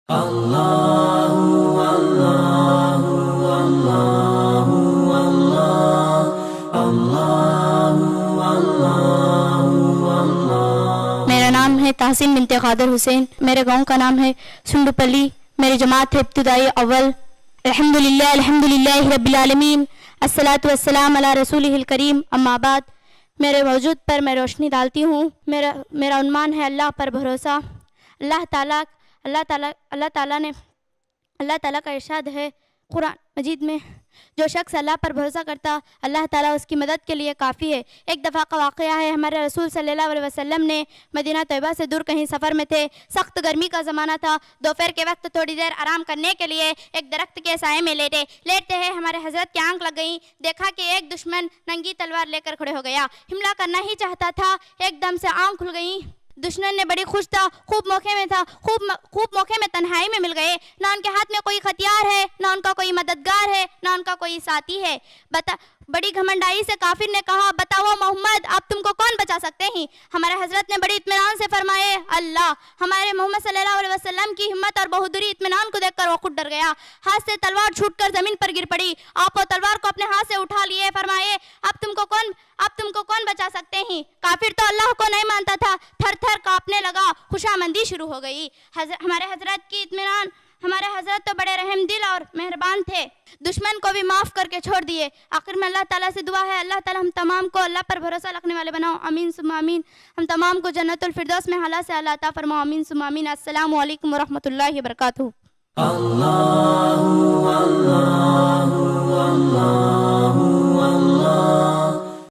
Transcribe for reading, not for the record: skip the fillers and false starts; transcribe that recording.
میرا نام ہے تحسین بنت قادر حسین، میرے گاؤں کا نام ہے سنڈوپلی، میری جماعت ہے ابتدائی اول۔ الحمدللہ رب العالمین، الصلاۃ والسلام علی رسولہ الکریم، اما بعد۔ میرے وجود پر میں روشنی ڈالتی ہوں۔ میرا عنوان ہے اللہ پر بھروسہ۔ اللہ تعالیٰ کا ارشاد ہے قرآن مجید میں، جو شخص اللہ پر بھروسہ کرتا اللہ تعالیٰ اس کی مدد کے لیے کافی ہے۔ ایک دفعہ کا واقعہ ہے، ہمارے رسول صلی اللہ علیہ وسلم نے مدینہ طیبہ سے دور کہیں سفر میں تھے، سخت گرمی کا زمانہ تھا۔ دوپہر کے وقت تھوڑی دیر آرام کرنے کے لیے ایک درخت کے سائے میں لیٹتے ہیں ہمارے حضرت کی آنکھ لگ گئی، دیکھا کہ ایک دشمن ننگی تلوار لے کر کھڑے ہو گیا، حملہ کرنا ہی چاہتا تھا۔ ایک دم سے آنکھ کھل گئی، دشمن نے بڑی خوش تھا، خوب موقع میں تنہائی میں مل گئے، نہ ان کے ہاتھ میں کوئی ہتھیار ہے، نہ ان کا کوئی مددگار ہے، نہ ان کا کوئی ساتھی ہے۔ بڑی گھمنڈائی سے کافر نے کہا، بتاؤ محمد، اب تم کو کون بچا سکتے ہیں؟ ہمارے حضرت نے بڑی اطمینان سے فرمائے، اللہ۔ ہمارے محمد صلی اللہ علیہ وسلم کی ہمت اور بہادری اطمینان کو دیکھ کر وہ خود ڈر گیا، ہاتھ سے تلوار چھوٹ کر زمین پر گر پڑی۔ آپ وہ تلوار کو اپنے ہاتھ سے اٹھا لیے، فرمائے، اب تم کو کون بچا سکتے ہیں؟ کافر تو اللہ کو نہیں مانتا تھا، تھر تھر کانپنے لگا، خوشامندی شروع ہو گئی۔ ہمارے حضرت تو بڑے رحم دل اور مہربان تھے، دشمن کو بھی معاف کر کے چھوڑ دیے۔ آخر میں اللہ تعالیٰ سے دعا ہے، اللہ تعالیٰ ہم تمام کو اللہ پر بھروسہ رکھنے والے بناؤ، آمین ثم آمین۔ ہم تمام کو جنت الفردوس میں اعلیٰ سے اعلیٰ عطا فرماؤ، آمین ثم آمین۔ السلام علیکم ورحمۃ اللہ وبرکاتہ۔ اللہ اللہ اللہ